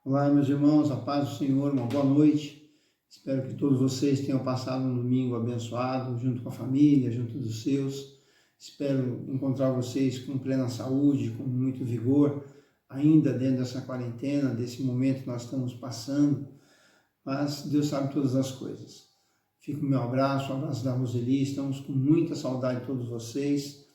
Olá, meus irmãos, a paz do Senhor, uma boa noite. Espero que todos vocês tenham passado um domingo abençoado, junto com a família, junto dos seus. Espero encontrar vocês com plena saúde, com muito vigor, ainda dentro dessa quarentena, desse momento que nós estamos passando. Mas Deus sabe todas as coisas. Fica o meu abraço, o abraço da Roseli. Estamos com muita saudade de todos vocês,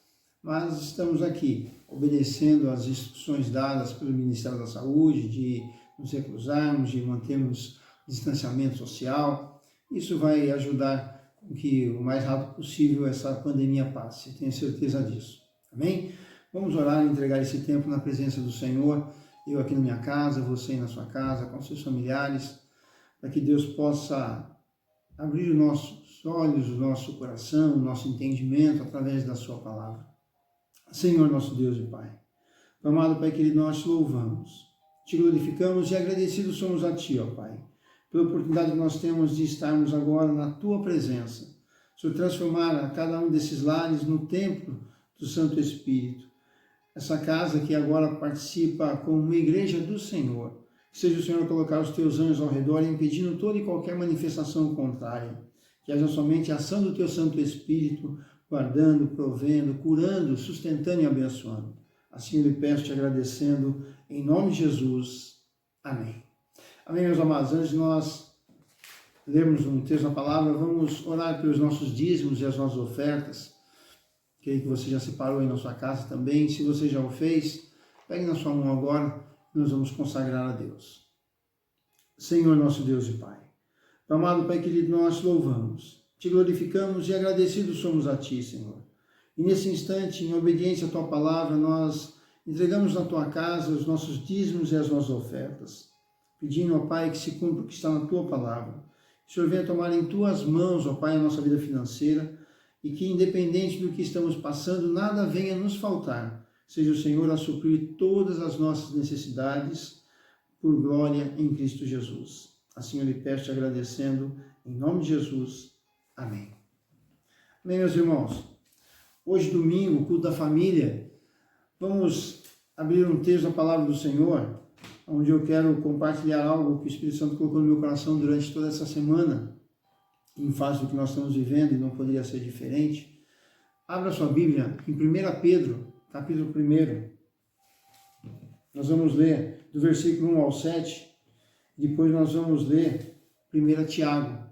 mas estamos aqui, obedecendo às instruções dadas pelo Ministério da Saúde, de nos reclusarmos, de mantermos distanciamento social. Isso vai ajudar com que o mais rápido possível essa pandemia passe, tenho certeza disso. Amém? Vamos orar e entregar esse tempo na presença do Senhor, eu aqui na minha casa, você na sua casa, com seus familiares, para que Deus possa abrir os nossos olhos, o nosso coração, o nosso entendimento através da sua palavra. Senhor nosso Deus e Pai, amado Pai querido, nós te louvamos, te glorificamos e agradecidos somos a Ti, ó Pai, pela oportunidade que nós temos de estarmos agora na Tua presença. Senhor, transformar a cada um desses lares no templo do Santo Espírito. Essa casa que agora participa como uma igreja do Senhor. Que seja o Senhor a colocar os Teus anjos ao redor, impedindo toda e qualquer manifestação contrária. Que haja somente a ação do Teu Santo Espírito, guardando, provendo, curando, sustentando e abençoando. Assim eu lhe peço, te agradecendo, em nome de Jesus. Amém. Amém, meus amados. Antes de nós lermos um texto da palavra, vamos orar pelos nossos dízimos e as nossas ofertas. Creio que você já separou aí na sua casa também. Se você já o fez, pegue na sua mão agora e nós vamos consagrar a Deus. Senhor nosso Deus e Pai, amado Pai querido, nós te louvamos, te glorificamos e agradecidos somos a Ti, Senhor. E nesse instante, em obediência à Tua palavra, nós entregamos na Tua casa os nossos dízimos e as nossas ofertas, pedindo, ó Pai, que se cumpra o que está na Tua palavra. Que o Senhor venha tomar em Tuas mãos, ó Pai, a nossa vida financeira, e que, independente do que estamos passando, nada venha nos faltar. Seja o Senhor a suprir todas as nossas necessidades, por glória em Cristo Jesus. Assim eu lhe peço, te agradecendo, em nome de Jesus. Amém. Amém, meus irmãos. Hoje, domingo, culto da família, vamos abrir um texto da palavra do Senhor, onde eu quero compartilhar algo que o Espírito Santo colocou no meu coração durante toda essa semana, em face do que nós estamos vivendo, e não poderia ser diferente. Abra sua Bíblia em 1 Pedro, capítulo 1. Nós vamos ler do versículo 1 ao 7, depois nós vamos ler 1 Tiago,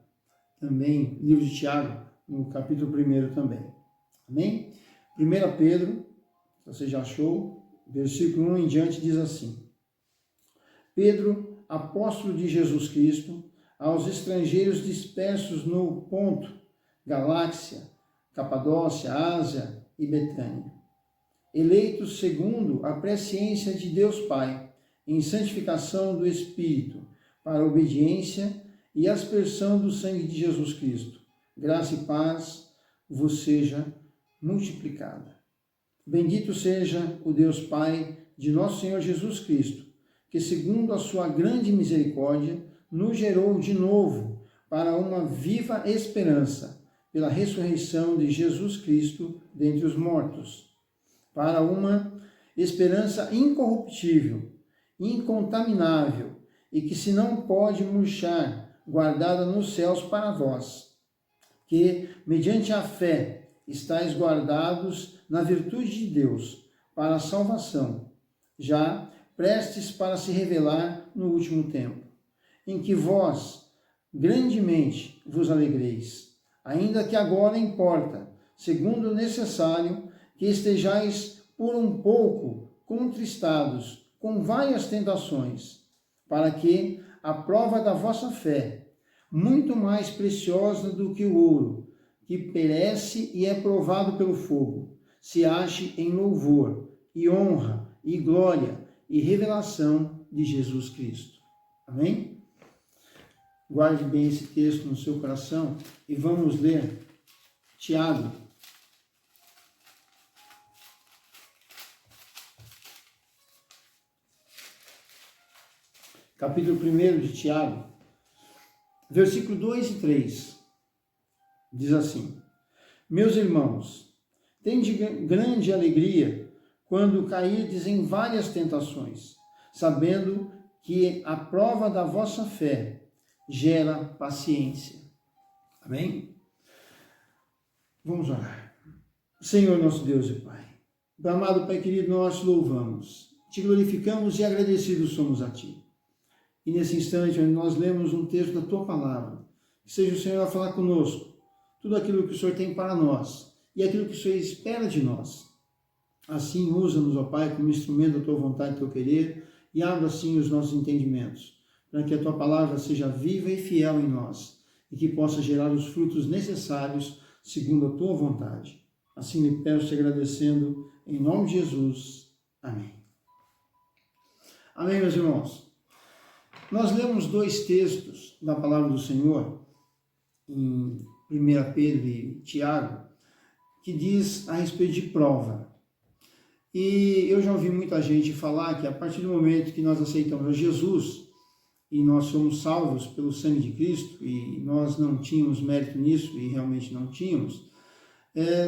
também, livro de Tiago, no capítulo 1 também. Amém? 1 Pedro, você já achou, versículo 1 em diante diz assim: Pedro, apóstolo de Jesus Cristo, aos estrangeiros dispersos no Ponto, Galácia, Capadócia, Ásia e Betânia, eleitos segundo a presciência de Deus Pai, em santificação do Espírito, para a obediência e aspersão do sangue de Jesus Cristo. Graça e paz vos seja multiplicada. Bendito seja o Deus Pai de nosso Senhor Jesus Cristo, que segundo a sua grande misericórdia, nos gerou de novo para uma viva esperança, pela ressurreição de Jesus Cristo dentre os mortos, para uma esperança incorruptível, incontaminável, e que se não pode murchar, guardada nos céus para vós, que, mediante a fé, estáis guardados na virtude de Deus, para a salvação, já prestes para se revelar no último tempo, em que vós grandemente vos alegreis, ainda que agora importa, segundo o necessário, que estejais por um pouco contristados com várias tentações, para que a prova da vossa fé, muito mais preciosa do que o ouro, que perece e é provado pelo fogo, se ache em louvor e honra e glória e revelação de Jesus Cristo. Amém? Guarde bem esse texto no seu coração e vamos ler Tiago. Capítulo 1 de Tiago, versículo 2 e 3. Diz assim: Meus irmãos, tende grande alegria quando cairdes em várias tentações, sabendo que a prova da vossa fé gera paciência. Amém? Vamos orar. Senhor nosso Deus e Pai, amado Pai querido, nós te louvamos, te glorificamos e agradecidos somos a Ti. E nesse instante, onde nós lemos um texto da Tua Palavra, que seja o Senhor a falar conosco, tudo aquilo que o Senhor tem para nós e aquilo que o Senhor espera de nós. Assim, usa-nos, ó Pai, como instrumento da Tua vontade e do Teu querer, e abra assim os nossos entendimentos, para que a Tua Palavra seja viva e fiel em nós, e que possa gerar os frutos necessários segundo a Tua vontade. Assim lhe peço te agradecendo, em nome de Jesus. Amém. Amém, meus irmãos. Nós lemos 2 textos da Palavra do Senhor, em 1 Pedro e Tiago, que diz a respeito de prova. E eu já ouvi muita gente falar que a partir do momento que nós aceitamos a Jesus e nós somos salvos pelo sangue de Cristo, e nós não tínhamos mérito nisso, e realmente não tínhamos,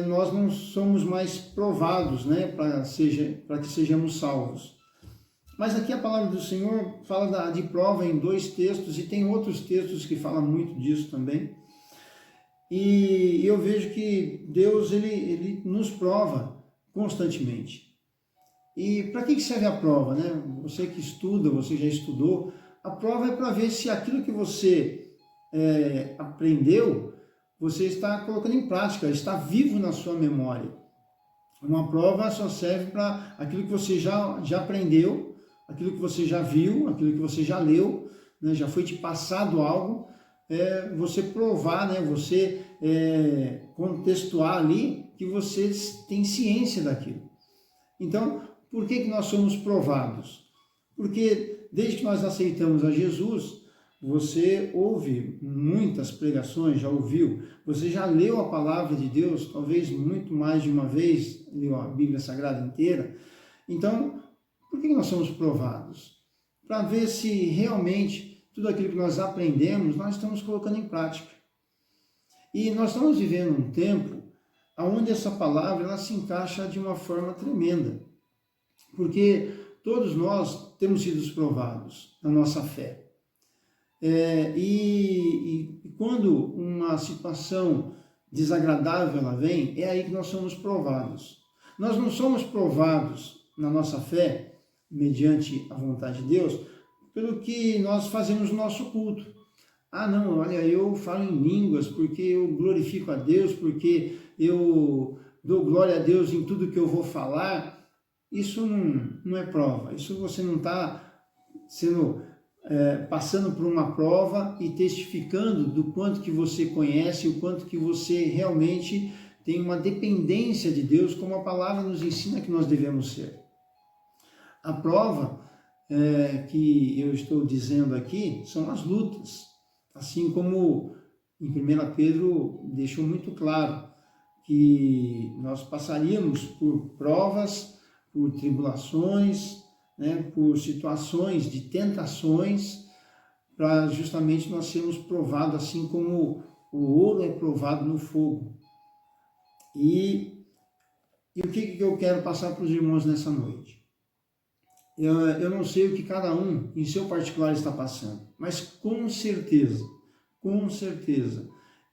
nós não somos mais provados, né, para que sejamos salvos. Mas aqui a palavra do Senhor fala de prova em 2 textos, e tem outros textos que falam muito disso também. E eu vejo que Deus ele nos prova constantemente. E para que serve a prova, né? Você que estuda, você já estudou, a prova é para ver se aquilo que você aprendeu, você está colocando em prática, está vivo na sua memória. Uma prova só serve para aquilo que você já aprendeu, aquilo que você já viu, aquilo que você já leu, né? Já foi te passado algo, você provar, né? Você contextuar ali que você tem ciência daquilo. Então, por que nós somos provados? Porque desde que nós aceitamos a Jesus, você ouve muitas pregações, já ouviu, você já leu a palavra de Deus, talvez muito mais de uma vez, leu a Bíblia Sagrada inteira. Então, por que nós somos provados? Para ver se realmente tudo aquilo que nós aprendemos, nós estamos colocando em prática. E nós estamos vivendo um tempo onde essa palavra ela se encaixa de uma forma tremenda. Porque todos nós temos sido provados na nossa fé. E quando uma situação desagradável ela vem, é aí que nós somos provados. Nós não somos provados na nossa fé, mediante a vontade de Deus, pelo que nós fazemos no nosso culto. Ah, não, olha, eu falo em línguas porque eu glorifico a Deus, porque eu dou glória a Deus em tudo que eu vou falar. Isso não é prova, isso você não está passando por uma prova e testificando do quanto que você conhece, o quanto que você realmente tem uma dependência de Deus, como a palavra nos ensina que nós devemos ser. A prova que eu estou dizendo aqui são as lutas, assim como em 1 Pedro deixou muito claro que nós passaríamos por provas, por tribulações, né, por situações de tentações, para justamente nós sermos provados assim como o ouro é provado no fogo. E o que eu quero passar para os irmãos nessa noite? Eu não sei o que cada um em seu particular está passando, mas com certeza,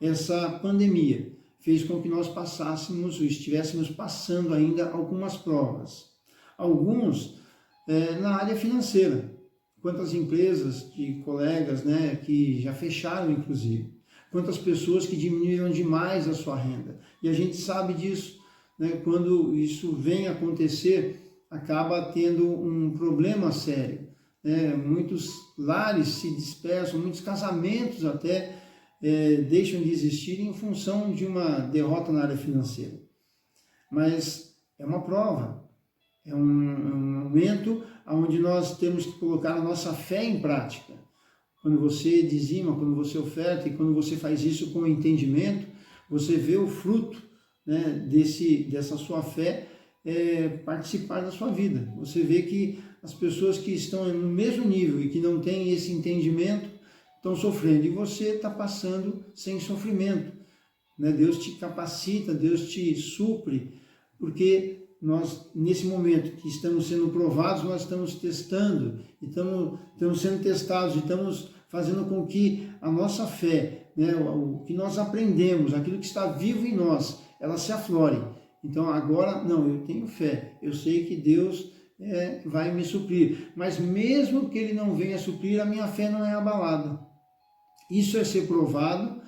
essa pandemia fez com que nós passássemos, ou estivéssemos passando ainda algumas provas. Alguns na área financeira. Quantas empresas de colegas, né, que já fecharam, inclusive. Quantas pessoas que diminuíram demais a sua renda. E a gente sabe disso, né, quando isso vem acontecer, acaba tendo um problema sério. Muitos lares se dispersam, muitos casamentos até deixam de existir em função de uma derrota na área financeira. Mas é uma prova, é um momento onde nós temos que colocar a nossa fé em prática. Quando você dizima, quando você oferta e quando você faz isso com entendimento, você vê o fruto, né, dessa sua fé participar da sua vida. Você vê que as pessoas que estão no mesmo nível e que não têm esse entendimento estão sofrendo, e você está passando sem sofrimento, né? Deus te capacita, Deus te supre, porque nós, nesse momento que estamos sendo provados, nós estamos testando, estamos sendo testados, e estamos fazendo com que a nossa fé, né, o que nós aprendemos, aquilo que está vivo em nós, ela se aflore. Então agora, não, eu tenho fé, eu sei que Deus vai me suprir, mas mesmo que Ele não venha suprir, a minha fé não é abalada. Isso é ser provado,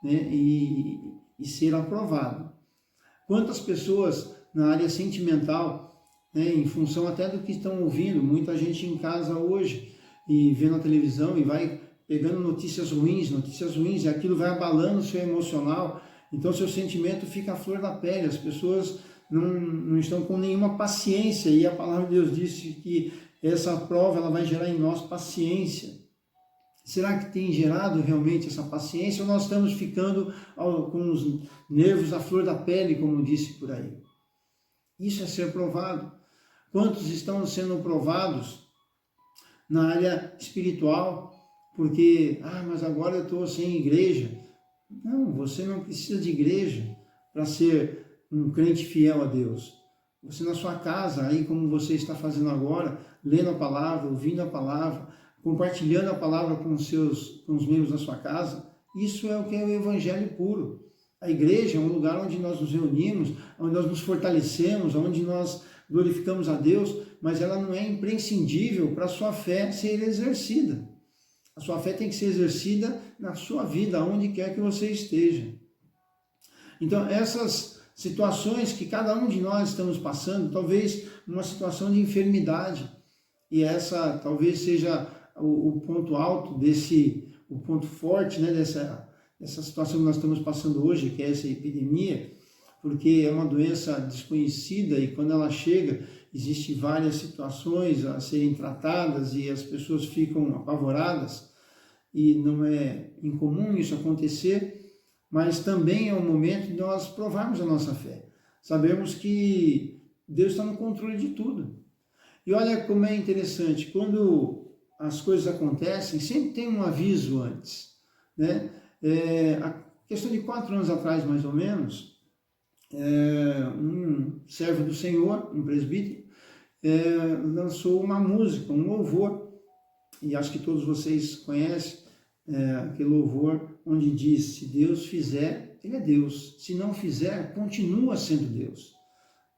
né, e ser aprovado. Quantas pessoas na área sentimental, né, em função até do que estão ouvindo, muita gente em casa hoje e vendo a televisão e vai pegando notícias ruins, e aquilo vai abalando o seu emocional, então seu sentimento fica à flor da pele, as pessoas não estão com nenhuma paciência, e a palavra de Deus disse que essa prova ela vai gerar em nós paciência. Será que tem gerado realmente essa paciência, ou nós estamos ficando com os nervos à flor da pele, como disse por aí? Isso é ser provado. Quantos estão sendo provados na área espiritual? Porque, mas agora eu estou sem igreja. Não, você não precisa de igreja para ser um crente fiel a Deus. Você na sua casa, aí como você está fazendo agora, lendo a palavra, ouvindo a palavra, compartilhando a palavra com os membros da sua casa, isso é o que é o evangelho puro. A igreja é um lugar onde nós nos reunimos, onde nós nos fortalecemos, onde nós glorificamos a Deus, mas ela não é imprescindível para a sua fé ser exercida. A sua fé tem que ser exercida na sua vida, onde quer que você esteja. Então, essas situações que cada um de nós estamos passando, talvez uma situação de enfermidade, e essa talvez seja o ponto alto o ponto forte, né, dessa situação que nós estamos passando hoje, que é essa epidemia, porque é uma doença desconhecida e quando ela chega, existem várias situações a serem tratadas e as pessoas ficam apavoradas, e não é incomum isso acontecer, mas também é um momento de nós provarmos a nossa fé. Sabemos que Deus está no controle de tudo. E olha como é interessante, quando as coisas acontecem, sempre tem um aviso antes, né? A questão de 4 anos atrás, mais ou menos, um servo do Senhor, um presbítero, lançou uma música, um louvor, e acho que todos vocês conhecem aquele louvor onde diz: se Deus fizer, Ele é Deus, se não fizer, continua sendo Deus.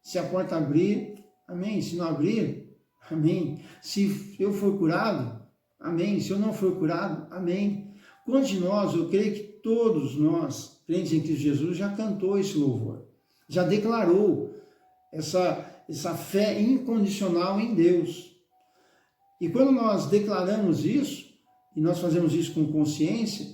Se a porta abrir, amém, se não abrir, amém. Se eu for curado, amém. Se eu não for curado, amém. Quantos de nós, eu creio que todos nós, crentes em Cristo Jesus, já cantou esse louvor, já declarou essa fé incondicional em Deus. E quando nós declaramos isso, e nós fazemos isso com consciência,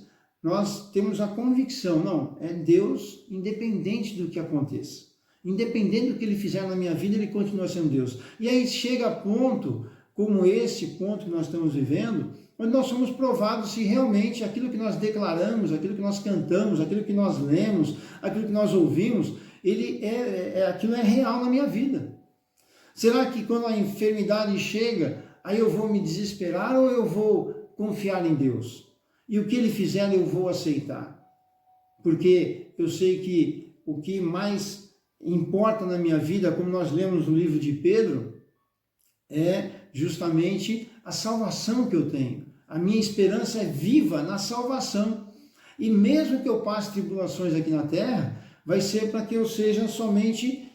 nós temos a convicção, não, é Deus independente do que aconteça. Independente do que Ele fizer na minha vida, Ele continua sendo Deus. E aí chega a ponto, como esse ponto que nós estamos vivendo, onde nós somos provados se realmente aquilo que nós declaramos, aquilo que nós cantamos, aquilo que nós lemos, aquilo que nós ouvimos, aquilo é real na minha vida. Será que quando a enfermidade chega, aí eu vou me desesperar ou eu vou confiar em Deus? E o que Ele fizer eu vou aceitar. Porque eu sei que o que mais importa na minha vida, como nós lemos no livro de Pedro, é justamente a salvação que eu tenho. A minha esperança é viva na salvação. E mesmo que eu passe tribulações aqui na terra, vai ser para que eu seja somente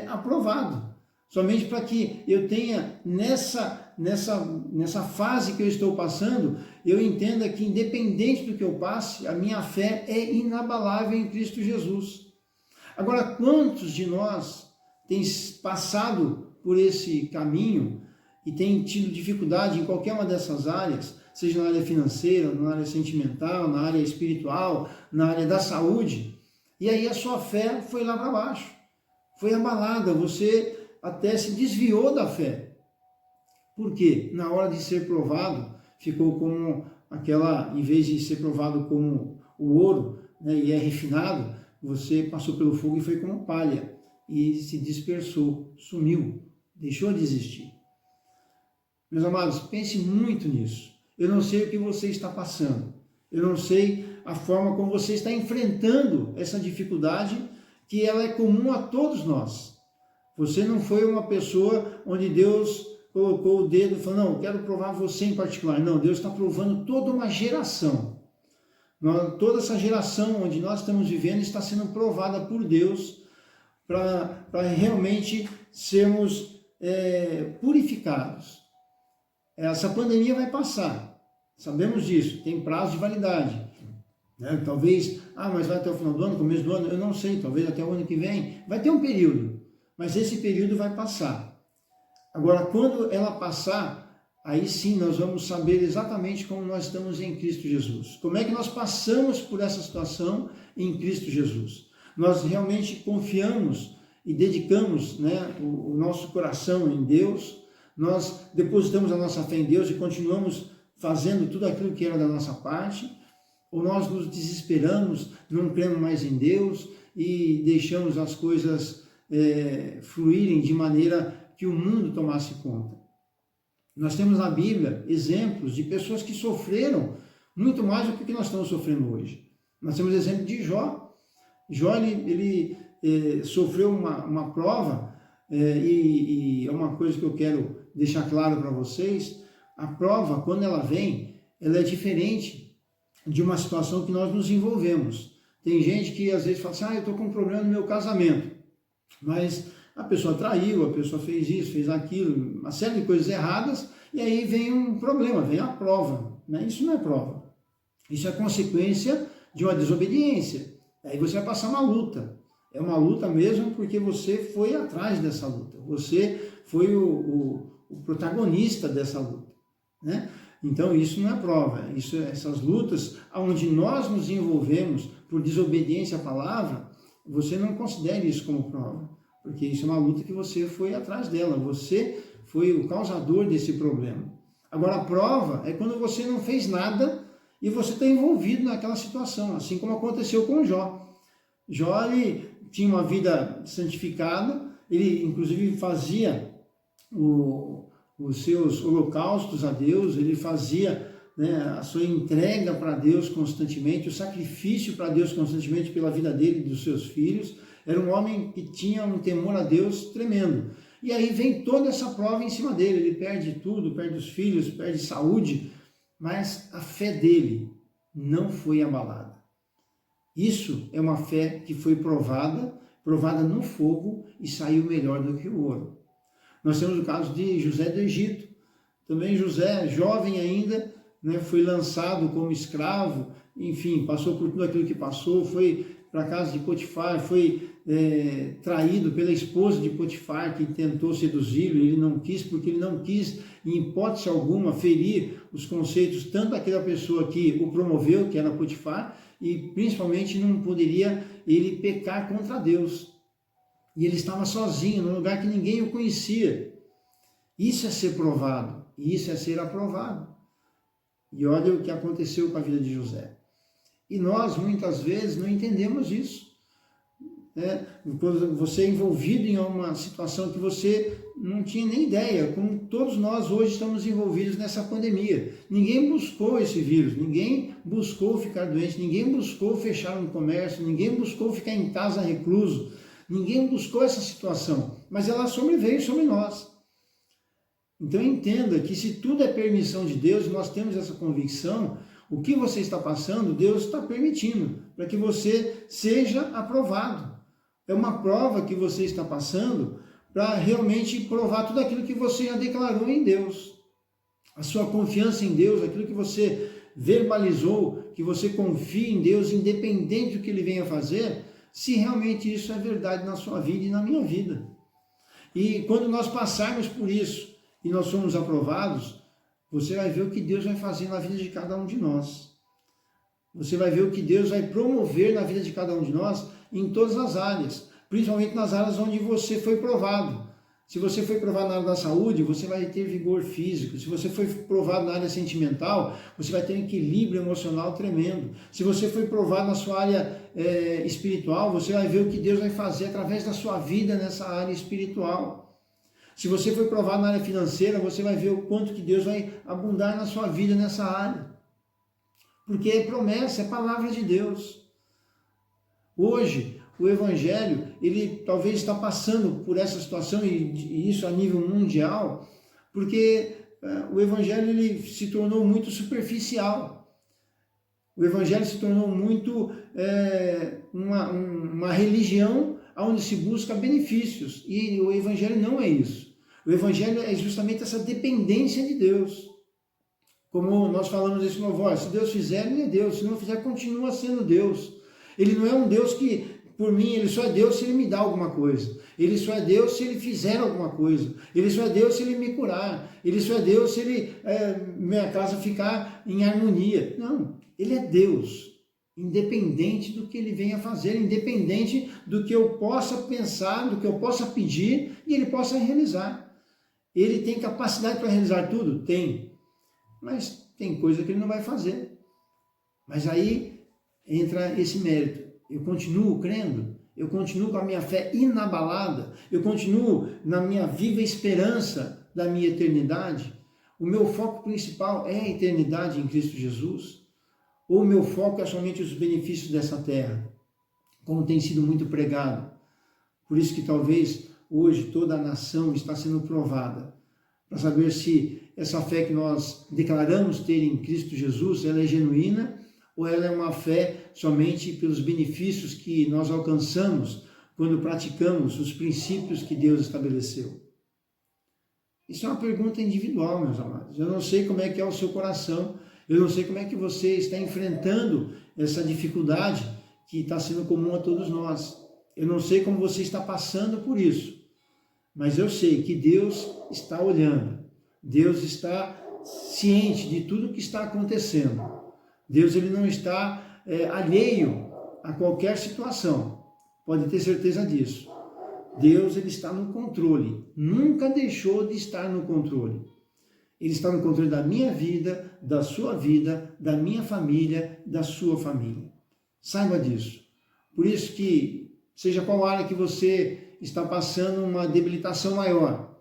aprovado. Somente para que eu tenha nessa fase que eu estou passando, eu entenda que independente do que eu passe, a minha fé é inabalável em Cristo Jesus. Agora, quantos de nós têm passado por esse caminho e têm tido dificuldade em qualquer uma dessas áreas, seja na área financeira, na área sentimental, na área espiritual, na área da saúde, e aí a sua fé foi lá para baixo, foi abalada, você até se desviou da fé. Por quê? Na hora de ser provado, ficou como em vez de ser provado como o ouro, né, e é refinado, você passou pelo fogo e foi como palha, e se dispersou, sumiu, deixou de existir. Meus amados, pense muito nisso. Eu não sei o que você está passando, eu não sei a forma como você está enfrentando essa dificuldade, que ela é comum a todos nós. Você não foi uma pessoa onde Deus colocou o dedo e falou, não, eu quero provar você em particular. Não, Deus está provando toda uma geração. Toda essa geração onde nós estamos vivendo está sendo provada por Deus para realmente sermos purificados. Essa pandemia vai passar, sabemos disso, tem prazo de validade. Talvez, mas vai até o final do ano, começo do ano, eu não sei, talvez até o ano que vem, vai ter um período, mas esse período vai passar. Agora, quando ela passar, aí sim nós vamos saber exatamente como nós estamos em Cristo Jesus. Como é que nós passamos por essa situação em Cristo Jesus. Nós realmente confiamos e dedicamos, o nosso coração em Deus, nós depositamos a nossa fé em Deus e continuamos fazendo tudo aquilo que era da nossa parte, ou nós nos desesperamos, não cremos mais em Deus e deixamos as coisas fluírem de maneira que o mundo tomasse conta. Nós temos na Bíblia exemplos de pessoas que sofreram muito mais do que nós estamos sofrendo hoje. Nós temos o exemplo de Jó. Jó, ele sofreu uma prova, e é uma coisa que eu quero deixar claro para vocês, a prova, quando ela vem, ela é diferente de uma situação que nós nos envolvemos. Tem gente que às vezes fala assim, eu estou com um problema no meu casamento, mas a pessoa traiu, a pessoa fez isso, fez aquilo, uma série de coisas erradas, e aí vem um problema, vem a prova. Isso não é prova, isso é consequência de uma desobediência. Aí você vai passar uma luta, é uma luta mesmo porque você foi atrás dessa luta, você foi o protagonista dessa luta, Então isso não é prova, essas lutas onde nós nos envolvemos por desobediência à palavra, você não considere isso como prova, porque isso é uma luta que você foi atrás dela, você foi o causador desse problema. Agora a prova é quando você não fez nada e você está envolvido naquela situação, assim como aconteceu com Jó. Jó, ele tinha uma vida santificada, ele inclusive fazia os seus holocaustos a Deus, ele fazia a sua entrega para Deus constantemente, o sacrifício para Deus constantemente pela vida dele e dos seus filhos. Era um homem que tinha um temor a Deus tremendo. E aí vem toda essa prova em cima dele, ele perde tudo, perde os filhos, perde saúde, mas a fé dele não foi abalada. Isso é uma fé que foi provada no fogo e saiu melhor do que o ouro. Nós temos o caso de José do Egito. Também José, jovem ainda, foi lançado como escravo, enfim, passou por tudo aquilo que passou, foi para a casa de Potifar, foi traído pela esposa de Potifar, que tentou seduzi-lo, e ele não quis, porque ele não quis, em hipótese alguma, ferir os conceitos tanto daquela pessoa que o promoveu, que era Potifar, e principalmente não poderia ele pecar contra Deus. E ele estava sozinho, num lugar que ninguém o conhecia. Isso é ser provado, e isso é ser aprovado. E olha o que aconteceu com a vida de José. E nós, muitas vezes, não entendemos isso. Quando você é envolvido em uma situação que você não tinha nem ideia, como todos nós hoje estamos envolvidos nessa pandemia. Ninguém buscou esse vírus, ninguém buscou ficar doente, ninguém buscou fechar um comércio, ninguém buscou ficar em casa recluso, ninguém buscou essa situação, mas ela sobreveio sobre nós. Então entenda que se tudo é permissão de Deus, e nós temos essa convicção, o que você está passando, Deus está permitindo, para que você seja aprovado. É uma prova que você está passando para realmente provar tudo aquilo que você já declarou em Deus. A sua confiança em Deus, aquilo que você verbalizou, que você confia em Deus, independente do que Ele venha fazer, se realmente isso é verdade na sua vida e na minha vida. E quando nós passarmos por isso e nós somos aprovados, você vai ver o que Deus vai fazer na vida de cada um de nós. Você vai ver o que Deus vai promover na vida de cada um de nós em todas as áreas, principalmente nas áreas onde você foi provado. Se você foi provado na área da saúde, você vai ter vigor físico. Se você foi provado na área sentimental, você vai ter um equilíbrio emocional tremendo. Se você foi provado na sua área espiritual, você vai ver o que Deus vai fazer através da sua vida nessa área espiritual. Se você foi provado na área financeira, você vai ver o quanto que Deus vai abundar na sua vida nessa área. Porque é promessa, é palavra de Deus. Hoje, o Evangelho, ele talvez está passando por essa situação, e isso a nível mundial, porque o Evangelho ele se tornou muito superficial. O Evangelho se tornou muito uma religião onde se busca benefícios, e o Evangelho não é isso. O Evangelho é justamente essa dependência de Deus. Como nós falamos nesse louvor, se Deus fizer, ele é Deus, se não fizer, continua sendo Deus. Ele não é um Deus que, por mim, ele só é Deus se ele me dá alguma coisa. Ele só é Deus se ele fizer alguma coisa. Ele só é Deus se ele me curar. Ele só é Deus se ele, minha casa ficar em harmonia. Não, ele é Deus, independente do que ele venha fazer, independente do que eu possa pensar, do que eu possa pedir e ele possa realizar. Ele tem capacidade para realizar tudo? Tem. Mas tem coisa que ele não vai fazer. Mas aí entra esse mérito. Eu continuo crendo, eu continuo com a minha fé inabalada, eu continuo na minha viva esperança da minha eternidade. O meu foco principal é a eternidade em Cristo Jesus? Ou o meu foco é somente os benefícios dessa terra? Como tem sido muito pregado. Por isso que talvez hoje toda a nação está sendo provada, para saber se essa fé que nós declaramos ter em Cristo Jesus, ela é genuína ou ela é uma fé somente pelos benefícios que nós alcançamos quando praticamos os princípios que Deus estabeleceu? Isso é uma pergunta individual, meus amados. Eu não sei como é que é o seu coração, eu não sei como é que você está enfrentando essa dificuldade que está sendo comum a todos nós. Eu não sei como você está passando por isso, mas eu sei que Deus está olhando. Deus está ciente de tudo que está acontecendo. Deus ele não está alheio a qualquer situação. Pode ter certeza disso. Deus ele está no controle. Nunca deixou de estar no controle. Ele está no controle da minha vida, da sua vida, da minha família, da sua família. Saiba disso. Por isso que, seja qual área que você está passando uma debilitação maior,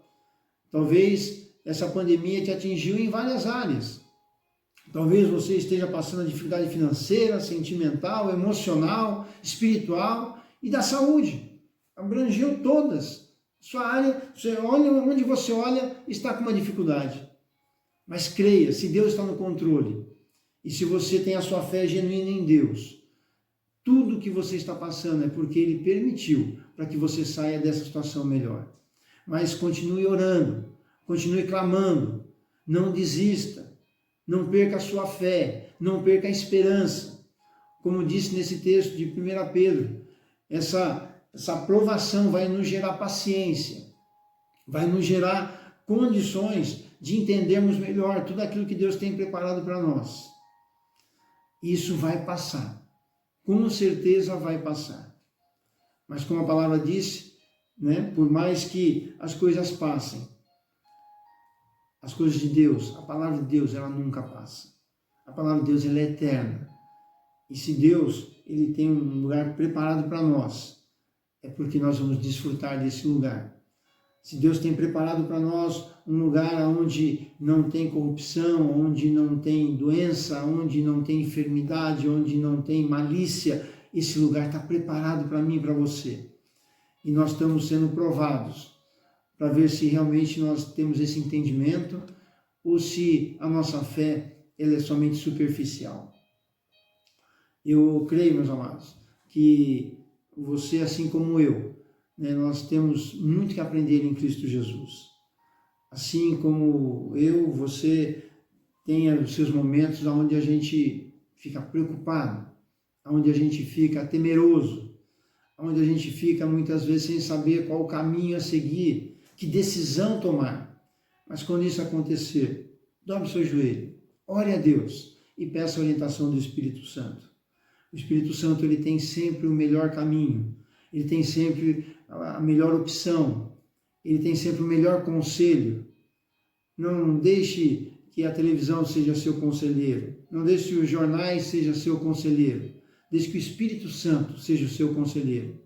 talvez essa pandemia te atingiu em várias áreas. Talvez você esteja passando dificuldade financeira, sentimental, emocional, espiritual e da saúde. Abrangeu todas. Sua área, você olha, onde você olha, está com uma dificuldade. Mas creia, se Deus está no controle e se você tem a sua fé genuína em Deus, tudo que você está passando é porque Ele permitiu para que você saia dessa situação melhor. Mas continue orando, continue clamando, não desista, não perca a sua fé, não perca a esperança. Como disse nesse texto de 1 Pedro, essa provação vai nos gerar paciência, vai nos gerar condições de entendermos melhor tudo aquilo que Deus tem preparado para nós. Isso vai passar, com certeza vai passar. Mas como a palavra disse, né, por mais que as coisas passem, as coisas de Deus, a palavra de Deus, ela nunca passa. A palavra de Deus, ela é eterna. E se Deus, ele tem um lugar preparado para nós, é porque nós vamos desfrutar desse lugar. Se Deus tem preparado para nós um lugar onde não tem corrupção, onde não tem doença, onde não tem enfermidade, onde não tem malícia, esse lugar está preparado para mim e para você. E nós estamos sendo provados para ver se realmente nós temos esse entendimento ou se a nossa fé ela é somente superficial. Eu creio, meus amados, que você, assim como eu, né, nós temos muito que aprender em Cristo Jesus. Assim como eu, você tem os seus momentos onde a gente fica preocupado, onde a gente fica temeroso, onde a gente fica muitas vezes sem saber qual o caminho a seguir, que decisão tomar. Mas quando isso acontecer, dobre seu joelho, ore a Deus e peça a orientação do Espírito Santo. O Espírito Santo ele tem sempre o melhor caminho, ele tem sempre a melhor opção, ele tem sempre o melhor conselho. Não deixe que a televisão seja seu conselheiro, não deixe que os jornais sejam seu conselheiro, deixe que o Espírito Santo seja o seu conselheiro.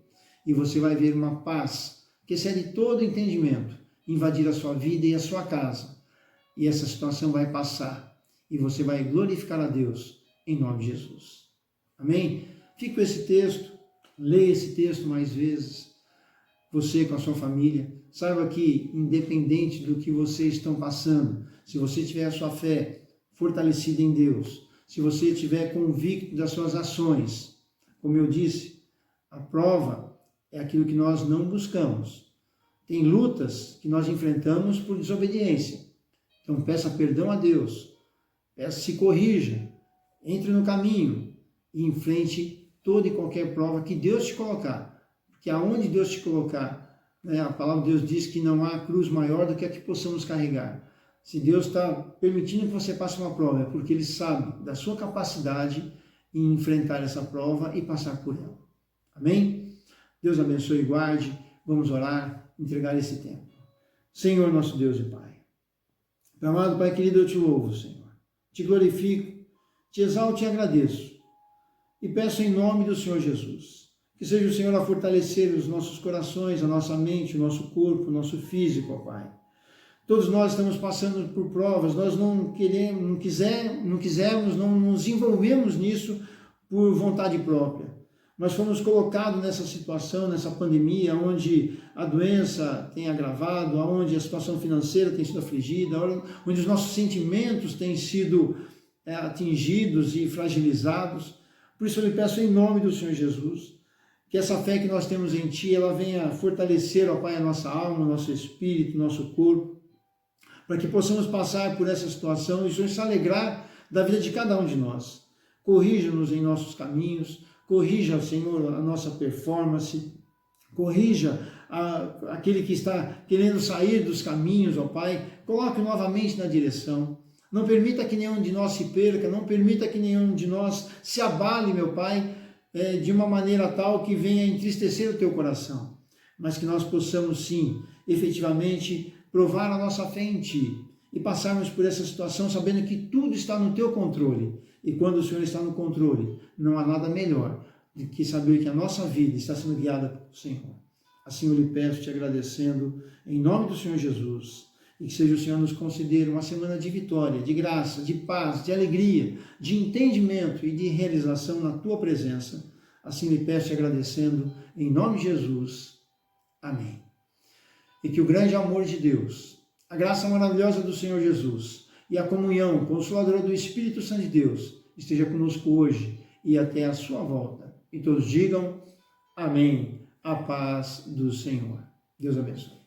E você vai ver uma paz que excede todo entendimento, invadir a sua vida e a sua casa. E essa situação vai passar e você vai glorificar a Deus em nome de Jesus. Amém? Fique com esse texto, Leia esse texto mais vezes, você com a sua família. Saiba que, independente do que vocês estão passando, se você tiver a sua fé fortalecida em Deus, se você estiver convicto das suas ações, como eu disse, a prova é aquilo que nós não buscamos. Tem lutas que nós enfrentamos por desobediência. Então peça perdão a Deus, se corrija, entre no caminho e enfrente toda e qualquer prova que Deus te colocar. Porque aonde Deus te colocar, né, a palavra de Deus diz que não há cruz maior do que a que possamos carregar. Se Deus está permitindo que você passe uma prova, é porque Ele sabe da sua capacidade em enfrentar essa prova e passar por ela. Amém? Deus abençoe e guarde. Vamos orar, entregar esse tempo. Senhor, nosso Deus e Pai. Meu amado Pai querido, eu te louvo, Senhor. Te glorifico, te exalto e agradeço. E peço em nome do Senhor Jesus, que seja o Senhor a fortalecer os nossos corações, a nossa mente, o nosso corpo, o nosso físico, ó Pai. Todos nós estamos passando por provas, nós não quisermos, não nos envolvemos nisso por vontade própria. Nós fomos colocados nessa situação, nessa pandemia, onde a doença tem agravado, onde a situação financeira tem sido afligida, onde os nossos sentimentos têm sido atingidos e fragilizados. Por isso eu lhe peço em nome do Senhor Jesus, que essa fé que nós temos em Ti, ela venha fortalecer, ó Pai, a nossa alma, o nosso espírito, o nosso corpo, para que possamos passar por essa situação e o Senhor se alegrar da vida de cada um de nós. Corrija-nos em nossos caminhos, corrija, Senhor, a nossa performance, corrija aquele que está querendo sair dos caminhos, ó Pai, coloque novamente na direção. Não permita que nenhum de nós se perca, não permita que nenhum de nós se abale, meu Pai, de uma maneira tal que venha entristecer o Teu coração, mas que nós possamos, sim, efetivamente provar a nossa fé em Ti e passarmos por essa situação sabendo que tudo está no Teu controle. E quando o Senhor está no controle, não há nada melhor do que saber que a nossa vida está sendo guiada pelo Senhor. Assim eu lhe peço, te agradecendo, em nome do Senhor Jesus, e que seja o Senhor nos conceder uma semana de vitória, de graça, de paz, de alegria, de entendimento e de realização na Tua presença. Assim lhe peço, te agradecendo, em nome de Jesus. Amém. E que o grande amor de Deus, a graça maravilhosa do Senhor Jesus e a comunhão consoladora do Espírito Santo de Deus esteja conosco hoje e até a sua volta. E todos digam amém. A paz do Senhor. Deus abençoe.